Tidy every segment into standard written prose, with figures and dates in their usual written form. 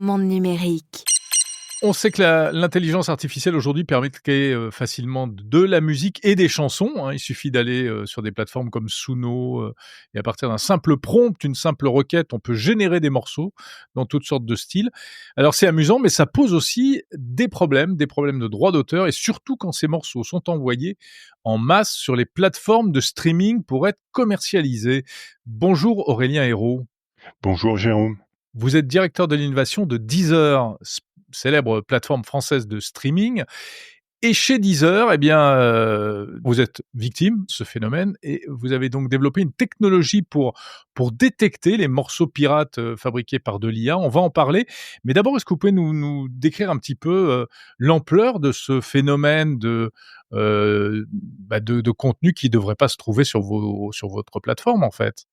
Monde numérique. On sait que l'intelligence artificielle aujourd'hui permet de créer, facilement de la musique et des chansons, hein. Il suffit d'aller, sur des plateformes comme Suno, et à partir d'un simple prompt, une simple requête, on peut générer des morceaux dans toutes sortes de styles. Alors c'est amusant, mais ça pose aussi des problèmes de droits d'auteur et surtout quand ces morceaux sont envoyés en masse sur les plateformes de streaming pour être commercialisés. Bonjour Aurélien Hérault. Bonjour Jérôme. Vous êtes directeur de l'innovation de Deezer, célèbre plateforme française de streaming. Et chez Deezer, eh bien, vous êtes victime de ce phénomène et vous avez donc développé une technologie pour détecter les morceaux pirates, fabriqués par de l'IA. On va en parler. Mais d'abord, est-ce que vous pouvez nous décrire un petit peu, l'ampleur de ce phénomène de contenu qui ne devrait pas se trouver sur votre plateforme, en fait?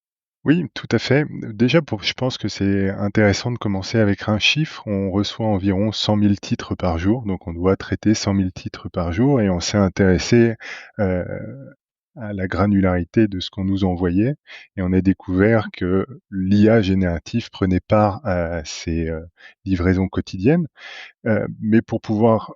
Oui, tout à fait. Déjà, je pense que c'est intéressant de commencer avec un chiffre. On reçoit environ 100 000 titres par jour, donc on doit traiter 100 000 titres par jour et on s'est intéressé euh, à la granularité de ce qu'on nous envoyait et on a découvert que l'IA générative prenait part à ces livraisons quotidiennes. Mais pour pouvoir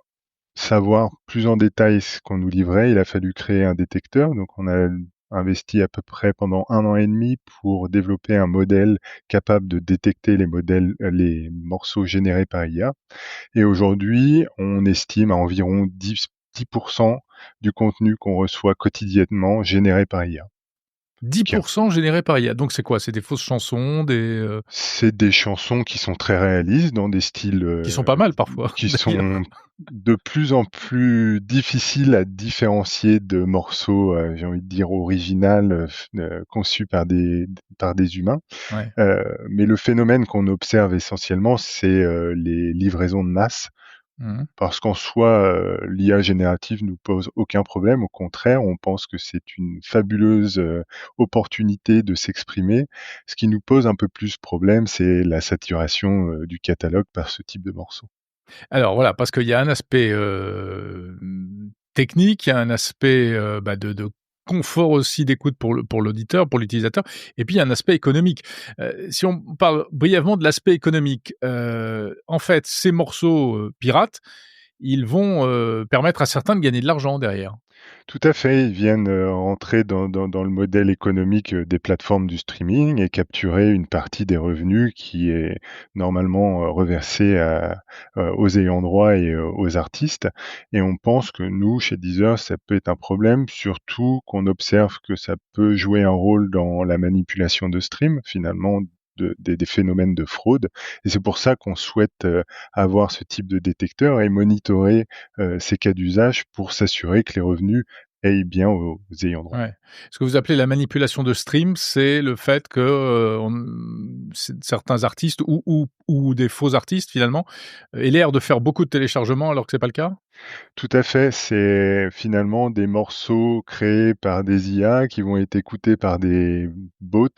savoir plus en détail ce qu'on nous livrait, il a fallu créer un détecteur. Donc, on a investi à peu près pendant 1 an et demi pour développer un modèle capable de détecter les morceaux générés par IA. Et aujourd'hui, on estime à environ 10% du contenu qu'on reçoit quotidiennement généré par IA. 10% générés par IA. Donc c'est quoi? C'est des fausses chansons, C'est des chansons qui sont très réalistes dans des styles, qui sont pas mal parfois qui d'ailleurs. sont de plus en plus difficiles à différencier de morceaux, j'ai envie de dire original, conçus par des humains. Ouais. Mais le phénomène qu'on observe essentiellement, c'est, les livraisons de masse. Mmh. Parce qu'en soi, l'IA générative nous pose aucun problème. Au contraire, on pense que c'est une fabuleuse, opportunité de s'exprimer. Ce qui nous pose un peu plus problème, c'est la saturation, du catalogue par ce type de morceaux. Alors voilà, parce qu'il y a un aspect, technique, il y a un aspect, de confort aussi d'écoute pour l'auditeur, pour l'utilisateur et puis il y a un aspect économique. Si on parle brièvement de l'aspect économique, en fait, ces morceaux, pirates, ils vont, permettre à certains de gagner de l'argent derrière. Tout à fait, ils viennent, entrer dans le modèle économique, des plateformes du streaming et capturer une partie des revenus qui est normalement, reversée aux ayants droit et aux artistes et on pense que nous, chez Deezer, ça peut être un problème, surtout qu'on observe que ça peut jouer un rôle dans la manipulation de streams, finalement, des phénomènes de fraude et c'est pour ça qu'on souhaite, avoir ce type de détecteur et monitorer, ces cas d'usage pour s'assurer que les revenus aillent bien aux ayants droit. Ouais. Ce que vous appelez la manipulation de stream, c'est le fait que, certains artistes ou des faux artistes finalement, aient l'air de faire beaucoup de téléchargements alors que c'est pas le cas? Tout à fait, c'est finalement des morceaux créés par des IA qui vont être écoutés par des bots,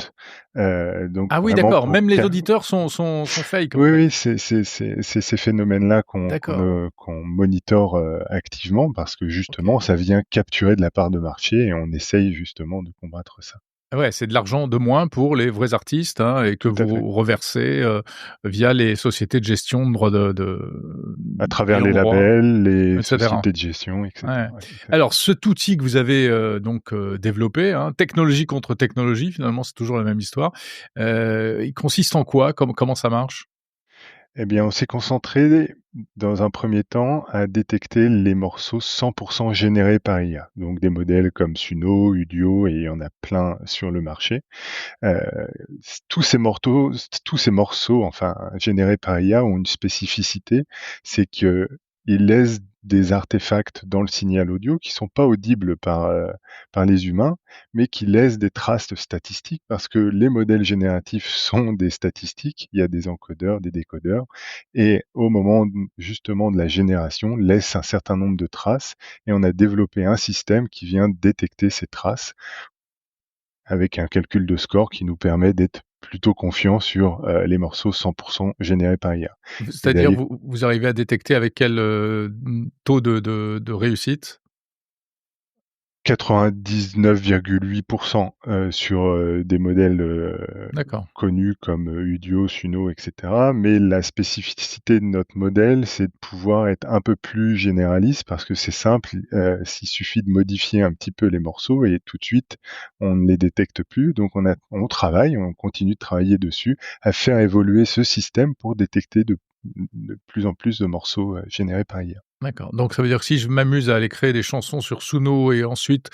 donc Ah oui vraiment d'accord, pour même les auditeurs sont fake en oui, fait? oui, c'est ces phénomènes-là D'accord. qu'on monitore, activement parce que justement OK. ça vient capturer de la part de marché et on essaye justement de combattre ça. Ah ouais, c'est de l'argent de moins pour les vrais artistes, hein et que Tout à fait. vous reversez, via les sociétés de gestion de droits À travers d'ayants les droit labels, les et cetera. sociétés de gestion et Ouais. cetera. Ouais, exactement. Alors cet outil que vous avez, développé, hein, technologie contre technologie, finalement, c'est toujours la même histoire. Il consiste en quoi? Comment ça marche? Eh bien, on s'est concentré dans un premier temps à détecter les morceaux 100% générés par IA. Donc des modèles comme Suno, Udio et il y en a plein sur le marché. Heu, tous ces morceaux, enfin, générés par IA ont une spécificité, c'est qu'ils laissent des artefacts dans le signal audio qui sont pas audibles par les humains, mais qui laissent des traces statistiques parce que les modèles génératifs sont des statistiques. Il y a des encodeurs, des décodeurs et au moment justement de la génération, laisse un certain nombre de traces et on a développé un système qui vient détecter ces traces avec un calcul de score qui nous permet d'être plutôt confiants sur, les morceaux 100% générés par IA et C'est-à-dire d'ailleurs vous arrivez à détecter avec quel, taux de réussite? 99,8% sur, des modèles, D'accord. connus comme, Udio, Suno et cetera. Mais la spécificité de notre modèle, c'est de pouvoir être un peu plus généraliste parce que c'est simple, s'il suffit de modifier un petit peu les morceaux et tout de suite, on ne les détecte plus. Donc on continue de travailler dessus, à faire évoluer ce système pour détecter de plus en plus de morceaux, générés par IA. D'accord, donc ça veut dire que si je m'amuse à aller créer des chansons sur Suno et ensuite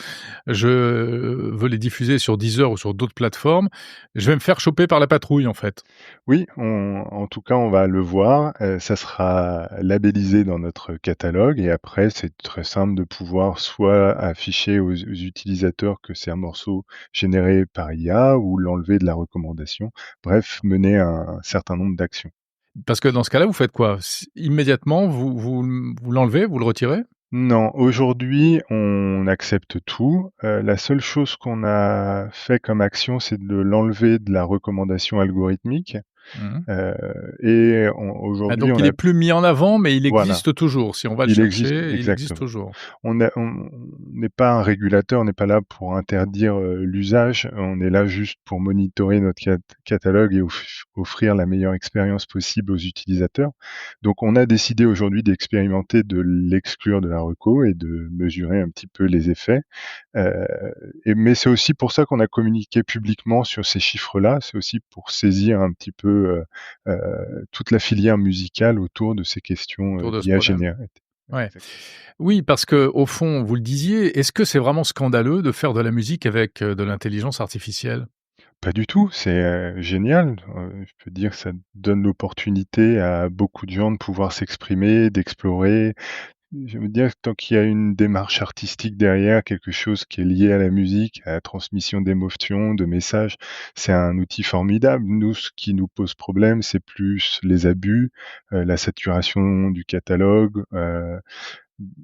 je veux les diffuser sur Deezer ou sur d'autres plateformes, je vais me faire choper par la patrouille, en fait? Oui, en tout cas, on va le voir, ça sera labellisé dans notre catalogue et après c'est très simple de pouvoir soit afficher aux utilisateurs que c'est un morceau généré par IA ou l'enlever de la recommandation. Bref, mener un certain nombre d'actions. Parce que dans ce cas-là, vous faites quoi? Immédiatement, vous l'enlevez, vous le retirez? Non, aujourd'hui, on accepte tout. La seule chose qu'on a fait comme action, c'est de l'enlever de la recommandation algorithmique, Mmh. heu et Ah, aujourd'hui, donc on il a est plus mis en avant, mais il voilà, existe toujours. Si on va le il existe chercher, il existe exactement. toujours. On n'est pas un régulateur, on n'est pas là pour interdire, l'usage, on est là juste pour monitorer notre catalogue et offrir la meilleure expérience possible aux utilisateurs. Donc on a décidé aujourd'hui d'expérimenter, de l'exclure de la reco et de mesurer un petit peu les effets. Heu mais c'est aussi pour ça qu'on a communiqué publiquement sur ces chiffres-là. C'est aussi pour saisir un petit peu, toute la filière musicale autour de ces questions, Autour de ce d'IA problème. générée. Ouais. Exactement. Oui, parce que au fond, vous le disiez, est-ce que c'est vraiment scandaleux de faire de la musique avec, de l'intelligence artificielle? Pas du tout, c'est, génial. Je peux dire que ça donne l'opportunité à beaucoup de gens de pouvoir s'exprimer, d'explorer. Je veux dire que tant qu'il y a une démarche artistique derrière, quelque chose qui est lié à la musique, à la transmission d'émotions, de messages, c'est un outil formidable. Nous, ce qui nous pose problème, c'est plus les abus, la saturation du catalogue,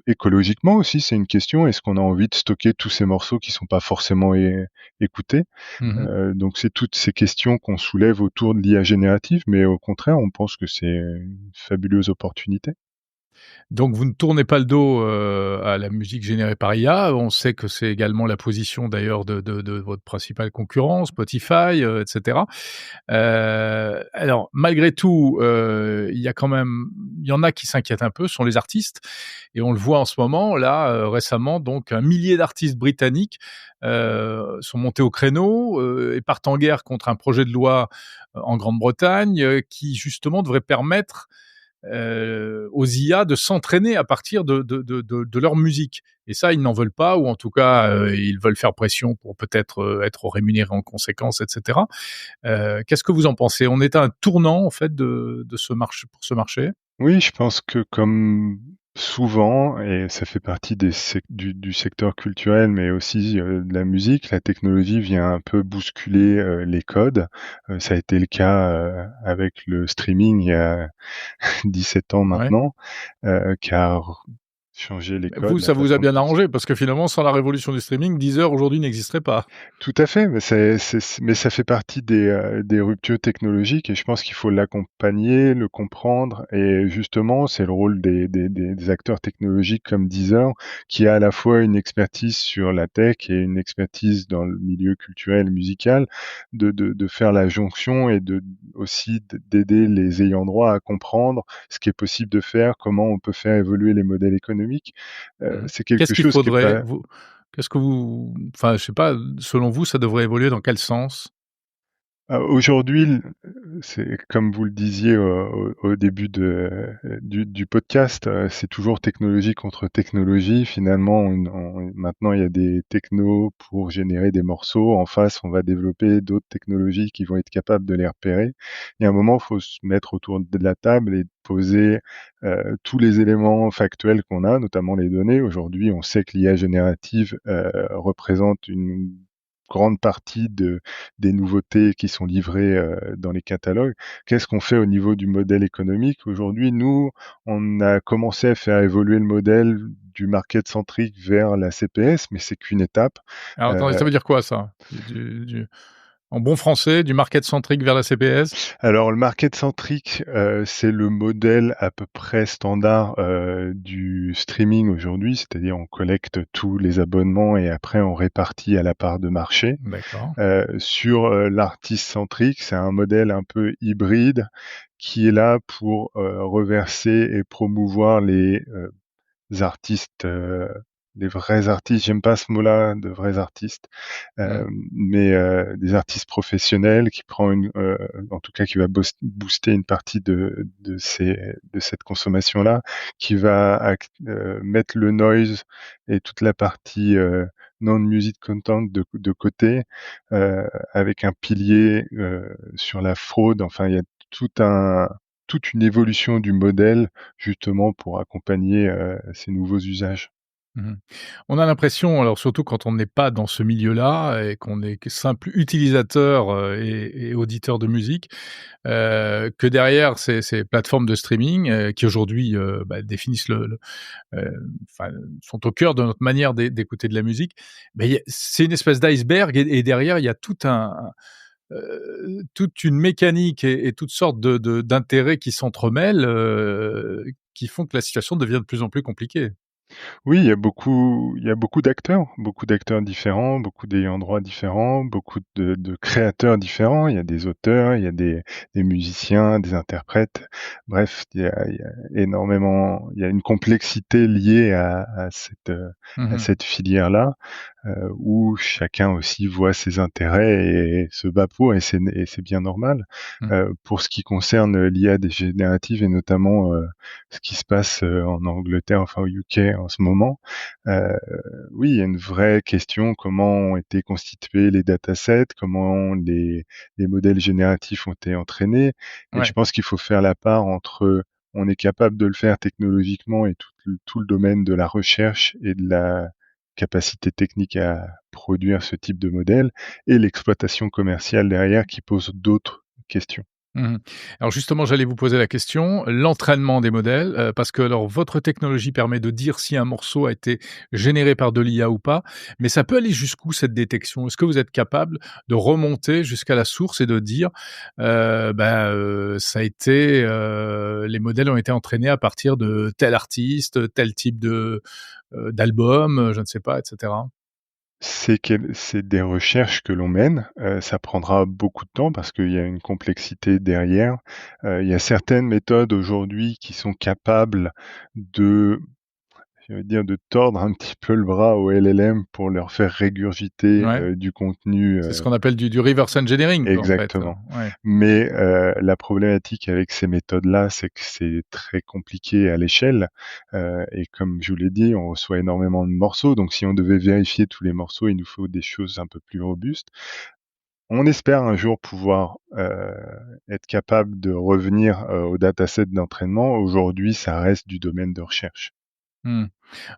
écologiquement aussi, c'est une question. Est-ce qu'on a envie de stocker tous ces morceaux qui sont pas forcément écoutés? Mmh. Donc c'est toutes ces questions qu'on soulève autour de l'IA générative, mais au contraire, on pense que c'est une fabuleuse opportunité. Donc vous ne tournez pas le dos, à la musique générée par IA. On sait que c'est également la position d'ailleurs de votre principal concurrent, Spotify, et cetera. Alors malgré tout, il y en a qui s'inquiètent un peu, ce sont les artistes et on le voit en ce moment là, récemment donc un millier d'artistes britanniques, sont montés au créneau, et partent en guerre contre un projet de loi, en Grande-Bretagne, qui justement devrait permettre aux IA de s'entraîner à partir de leur musique. Et ça, ils n'en veulent pas, ou en tout cas, ils veulent faire pression pour peut-être être rémunérés en conséquence, etc. Qu'est-ce que vous en pensez? On est à un tournant, en fait, de ce marché, pour ce marché. Oui, je pense que comme souvent, et ça fait partie du secteur culturel, mais aussi de la musique, la technologie vient un peu bousculer les codes. Ça a été le cas avec le streaming il y a 17 ans Ouais. maintenant, qui a changé les codes, Vous, la ça vous a façon de bien consommer. arrangé, parce que finalement, sans la révolution du streaming, Deezer aujourd'hui n'existerait pas. Tout à fait, mais mais ça fait partie des ruptures technologiques et je pense qu'il faut l'accompagner, le comprendre et justement, c'est le rôle des acteurs technologiques comme Deezer, qui a à la fois une expertise sur la tech et une expertise dans le milieu culturel, musical, de faire la jonction et d'aider les ayants droit à comprendre ce qui est possible de faire, comment on peut faire évoluer les modèles économiques. Mmh. C'est quelque Qu'est-ce qu'il chose qui est faudrait pas vous qu'est-ce que vous enfin, je sais pas, selon vous, ça devrait évoluer dans quel sens? Aujourd'hui, c'est comme vous le disiez au début du podcast, c'est toujours technologie contre technologie. Finalement, maintenant, il y a des technos pour générer des morceaux. En face, on va développer d'autres technologies qui vont être capables de les repérer. Il y a un moment, il faut se mettre autour de la table et poser, tous les éléments factuels qu'on a, notamment les données. Aujourd'hui, on sait que l'IA générative, représente une grande partie des nouveautés qui sont livrées dans les catalogues. Qu'est-ce qu'on fait au niveau du modèle économique? Aujourd'hui, nous, on a commencé à faire évoluer le modèle du market centric vers la CPS, mais c'est qu'une étape. Alors attendez, Heu, ça veut dire quoi ça? En bon français, du market centric vers la CPS? Alors le market centric, c'est le modèle à peu près standard, du streaming aujourd'hui, c'est-à-dire on collecte tous les abonnements et après on répartit à la part de marché. D'accord. Sur, l'artiste centric, c'est un modèle un peu hybride qui est là pour, reverser et promouvoir artistes, les vrais artistes, j'aime pas ce mot-là de vrais artistes, Mmh. mais des artistes professionnels qui prend en tout cas qui va booster une partie de cette consommation-là, qui va mettre le noise et toute la partie, non-music content de côté, avec un pilier, sur la fraude. Enfin, il y a tout un toute une évolution du modèle justement pour accompagner, ces nouveaux usages. Mmh. On a l'impression, alors surtout quand on n'est pas dans ce milieu-là et qu'on est que simple utilisateur, et auditeur de musique, que derrière ces plateformes de streaming, qui aujourd'hui, définissent enfin, sont au cœur de notre manière d'écouter de la musique, il y a c'est une espèce d'iceberg et derrière il y a toute une mécanique et toutes sortes d'intérêts qui s'entremêlent, qui font que la situation devient de plus en plus compliquée. Oui, il y a beaucoup d'acteurs différents, beaucoup d'ayants droit différents, beaucoup de créateurs différents. Il y a des auteurs, il y a des musiciens, des interprètes. Bref, il y a une complexité liée à Mmh. cette filière-là, où chacun aussi voit ses intérêts et se bat pour et c'est bien normal. Mmh. Pour ce qui concerne l'IA générative et notamment, ce qui se passe, en Angleterre, enfin au UK en ce moment, heu, oui, il y a une vraie question, comment ont été constitués les datasets, comment les modèles génératifs ont été entraînés et je Ouais. pense qu'il faut faire la part entre, on est capable de le faire technologiquement et tout le domaine de la recherche et de la capacité technique à produire ce type de modèle et l'exploitation commerciale derrière qui pose d'autres questions. Mmh. Alors justement, j'allais vous poser la question, l'entraînement des modèles, parce que alors votre technologie permet de dire si un morceau a été généré par de l'IA ou pas, mais ça peut aller jusqu'où cette détection? Est-ce que vous êtes capable de remonter jusqu'à la source et de dire, ça a été, les modèles ont été entraînés à partir de tel artiste, tel type d'album, je ne sais pas et cetera? C'est des recherches que l'on mène, ça prendra beaucoup de temps parce qu'il y a une complexité derrière. Il y a certaines méthodes aujourd'hui qui sont capables de je veux dire de tordre un petit peu le bras aux LLM pour leur faire régurgiter, Ouais, du contenu, c'est ce qu'on appelle du reverse engineering quoi, en fait, exactement. ouais. Mais, la problématique avec ces méthodes-là, c'est que c'est très compliqué à l'échelle, et comme je vous l'ai dit, on reçoit énormément de morceaux, donc si on devait vérifier tous les morceaux, il nous faut des choses un peu plus robustes. On espère un jour pouvoir, être capable de revenir, aux datasets d'entraînement. Aujourd'hui, ça reste du domaine de recherche. Mmh.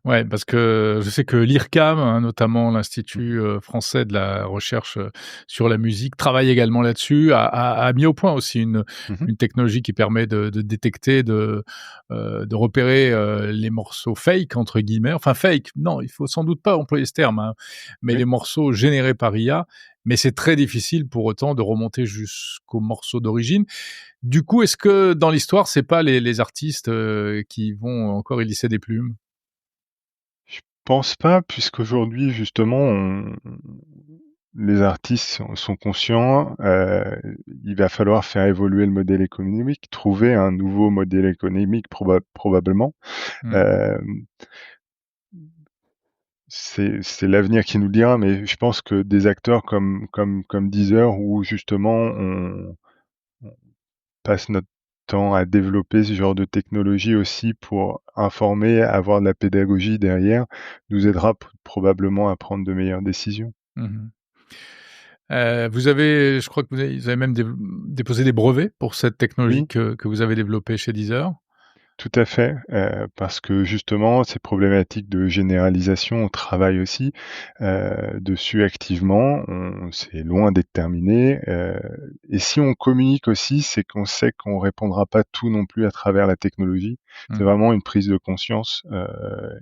Ouais, parce que je sais que l'IRCAM, hein, notamment Mmh l'Institut, mh. français de la recherche, sur la musique, travaille également là-dessus, a mis au point aussi Mmh. une technologie qui permet de détecter, de repérer, les morceaux «fake» entre guillemets, enfin fake, non, il faut sans doute pas employer ce terme, hein, mais Oui. les morceaux générés par IA, mais c'est très difficile pour autant de remonter jusqu'aux morceaux d'origine. Du coup, est-ce que dans l'histoire, c'est pas les artistes, qui vont encore y lisser des plumes? Je pense pas puisqu'aujourd'hui justement les artistes sont conscients, il va falloir faire évoluer le modèle économique, trouver un nouveau modèle économique probablement. Mmh. Hem, c'est l'avenir qui nous le dira, mais je pense que des acteurs comme Deezer où justement on passe notre temps à développer ce genre de technologie aussi pour informer, avoir de la pédagogie derrière, nous aidera probablement à prendre de meilleures décisions. Mmh. Vous avez je crois que vous avez même déposé des brevets pour cette technologie Oui. que vous avez développée chez Deezer? Tout à fait, parce que justement ces problématiques de généralisation, on travaille aussi, dessus activement. C'est loin d'être terminé, et si on communique aussi, c'est qu'on sait qu'on répondra pas tout non plus à travers la technologie. C'est Mmh. vraiment une prise de conscience,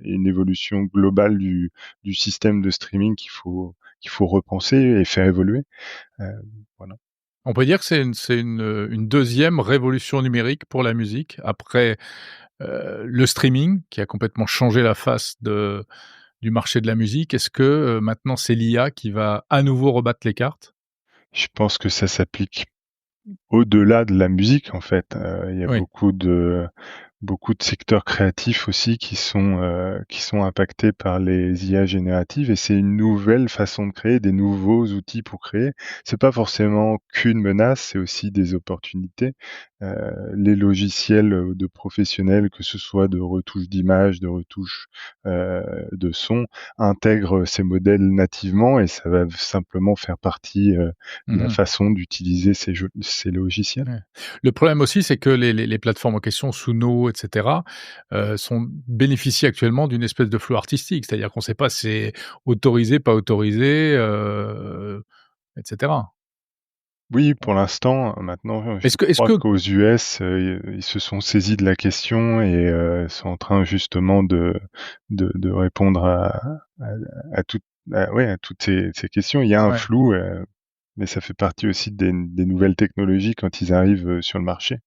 et une évolution globale du système de streaming qu'il faut repenser et faire évoluer. Heu, voilà. On peut dire que une 2e révolution numérique pour la musique après, le streaming qui a complètement changé la face du marché de la musique. Est-ce que, maintenant c'est l'IA qui va à nouveau rebattre les cartes? Je pense que ça s'applique au-delà de la musique, en fait. Il y a Oui. beaucoup de secteurs créatifs aussi qui sont impactés par les IA génératives et c'est une nouvelle façon de créer, des nouveaux outils pour créer. C'est pas forcément qu'une menace, c'est aussi des opportunités. Les logiciels, de professionnels, que ce soit de retouche d'image, de retouche, de son, intègrent ces modèles nativement et ça va simplement faire partie, de la Mmh. façon d'utiliser ces logiciels. Ouais. Le problème aussi, c'est que les plateformes en question, Suno et cetera, bénéficient actuellement d'une espèce de flou artistique. C'est-à-dire qu'on ne sait pas si c'est autorisé, pas autorisé, et cetera. Oui, pour l'instant, maintenant, je Est-ce crois que qu'aux US, ils se sont saisis de la question et sont en train justement de répondre à à toutes à toutes ces questions. Il y a un ouais. flou, mais ça fait partie aussi des nouvelles technologies quand ils arrivent, sur le marché.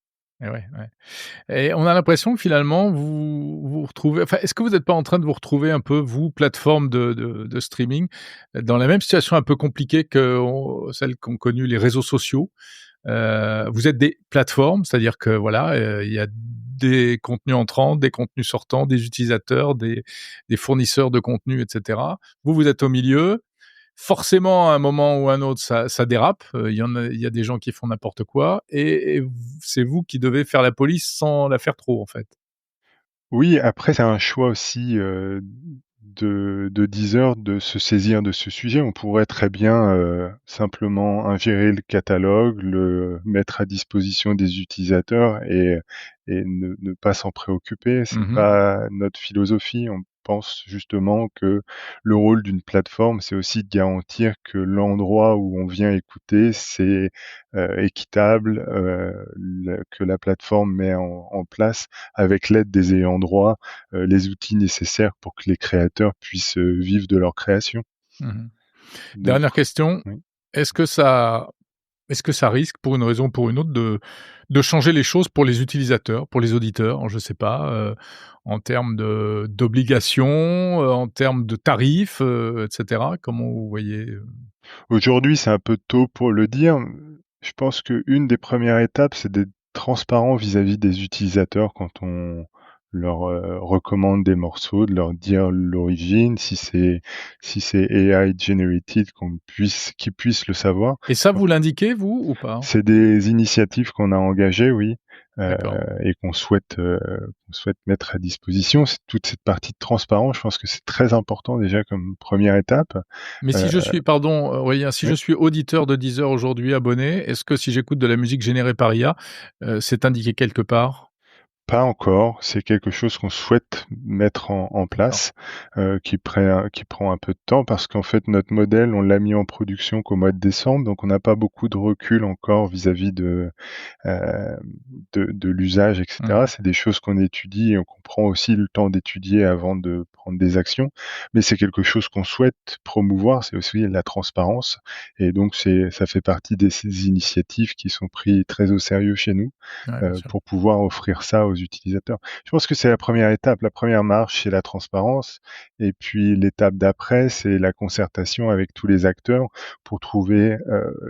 Et ouais, ouais. Et on a l'impression que finalement vous vous retrouvez enfin, est-ce que vous n'êtes pas en train de vous retrouver un peu, vous, plateforme de streaming, dans la même situation un peu compliquée que celle qu'ont connue les réseaux sociaux? Vous êtes des plateformes, c'est-à-dire que voilà, il y a des contenus entrants, des contenus sortants, des utilisateurs, des fournisseurs de contenus et cetera. Vous, vous êtes au milieu. Forcément, à un moment ou à un autre, ça dérape, il y a des gens qui font n'importe quoi et c'est vous qui devez faire la police sans la faire trop, en fait. Oui, après c'est un choix aussi, de Deezer de se saisir de ce sujet. On pourrait très bien, simplement ingérer le catalogue, le mettre à disposition des utilisateurs et ne pas s'en préoccuper. C'est Mmh. pas notre philosophie. On pense justement que le rôle d'une plateforme, c'est aussi de garantir que l'endroit où on vient écouter, c'est, équitable, le que la plateforme met en place avec l'aide des ayants droit, les outils nécessaires pour que les créateurs puissent, vivre de leur création. Mmh. Donc Dernière question, oui. est-ce que ça est-ce que ça risque, pour une raison ou pour une autre, de changer les choses pour les utilisateurs, pour les auditeurs? Je ne sais pas, en termes d'obligations, en termes de tarifs, et cetera? Comment vous voyez, Aujourd'hui, c'est un peu tôt pour le dire. Je pense qu'une des premières étapes, c'est d'être transparent vis-à-vis des utilisateurs quand on leur, recommande des morceaux, de leur dire l'origine, si c'est AI generated qu'ils puissent le savoir. et ça, vous l'indiquez, vous, ou pas? C'est des initiatives qu'on a engagées, oui, heu D'accord. et qu'on souhaite mettre à disposition. C'est toute cette partie de transparence, je pense que c'est très important déjà comme première étape. Mais si Heu, je suis pardon, Aurélien, si je oui. suis auditeur de Deezer aujourd'hui, abonné, est-ce que si j'écoute de la musique générée par IA, c'est indiqué quelque part? Pas encore, c'est quelque chose qu'on souhaite mettre en D'accord. place, qui prend un peu de temps parce qu'en fait notre modèle, on l'a mis en production qu'au mois de décembre, donc on n'a pas beaucoup de recul encore vis-à-vis heu, de l'usage et cetera. Mmh. C'est des choses qu'on étudie et qu'on prend aussi le temps d'étudier avant de prendre des actions. Mais c'est quelque chose qu'on souhaite promouvoir, c'est aussi la transparence et donc ça fait partie des ces initiatives qui sont prises très au sérieux chez nous, Ouais, bien sûr. pour pouvoir offrir ça aux utilisateurs. Je pense que c'est la première étape. La première marche, c'est la transparence et puis l'étape d'après, c'est la concertation avec tous les acteurs pour trouver,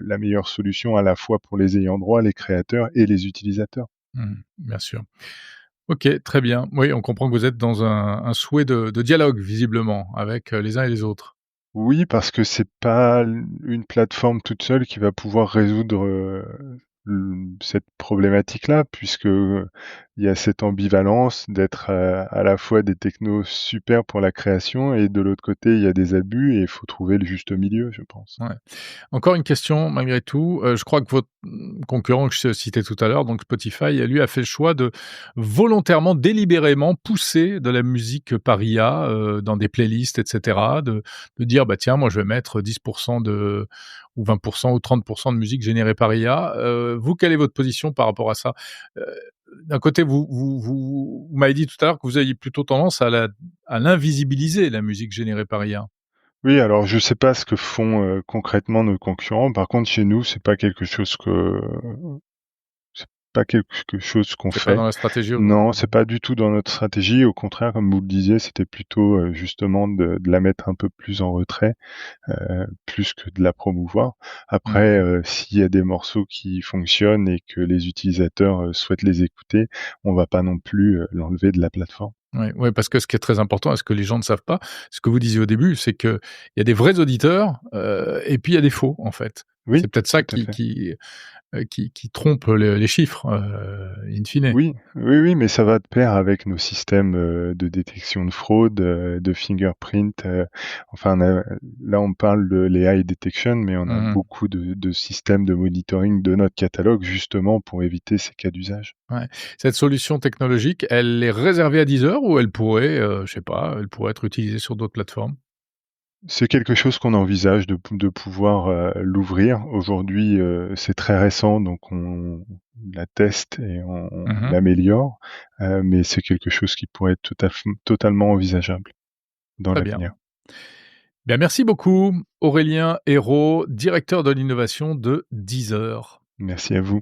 la meilleure solution à la fois pour les ayants droit, les créateurs et les utilisateurs. Mmh. Bien sûr. OK, très bien. Oui, on comprend que vous êtes dans un souhait de dialogue visiblement avec, les uns et les autres. Oui, parce que c'est pas une plateforme toute seule qui va pouvoir résoudre, cette problématique-là, puisque, il y a cette ambivalence d'être, à la fois des technos super pour la création et de l'autre côté, il y a des abus et il faut trouver le juste milieu, je pense. Ouais. Encore une question malgré tout, je crois que votre, concurrent que je citais tout à l'heure, donc Spotify, lui a fait le choix de volontairement, délibérément pousser de la musique par IA, dans des playlists et cetera, de dire: «Bah, tiens, moi je vais mettre 10 de ou 20 ou 30 de musique générée par IA». Vous, quelle est votre position par rapport à ça? Heu, D'un côté, vous m'avez dit tout à l'heure que vous aviez plutôt tendance à l'invisibiliser, la musique générée par IA. Oui, alors je sais pas ce que font, concrètement nos concurrents. Par contre, chez nous, c'est pas quelque chose qu'on C'est pas fait. dans la stratégie Non, aujourd'hui? c'est pas du tout dans notre stratégie. Au contraire, comme vous le disiez, c'était plutôt, justement de la mettre un peu plus en retrait, plus que de la promouvoir. Après, Mmh. s'il y a des morceaux qui fonctionnent et que les utilisateurs, souhaitent les écouter, on va pas non plus, l'enlever de la plateforme. Ouais, ouais, parce que ce qui est très important et ce que les gens ne savent pas, ce que vous disiez au début, c'est qu'il y a des vrais auditeurs, et puis il y a des faux, en fait. Oui, C'est peut-être ça tout à fait. qui trompe les chiffres, in fine. Oui, oui, oui, mais ça va de pair avec nos systèmes, de détection de fraude, de fingerprint, enfin là on parle de l'AI detection, mais on a Mmh. beaucoup de systèmes de monitoring de notre catalogue justement pour éviter ces cas d'usage. Ouais. Cette solution technologique, elle est réservée à Deezer ou elle pourrait, je sais pas, elle pourrait être utilisée sur d'autres plateformes? C'est quelque chose qu'on envisage de pouvoir, l'ouvrir. Aujourd'hui, c'est très récent, donc on la teste et on Mmh. l'améliore, mais c'est quelque chose qui pourrait être totalement envisageable dans Très bien. l'avenir. Bien, merci beaucoup Aurélien Hérault, directeur de l'innovation de Deezer. Merci à vous.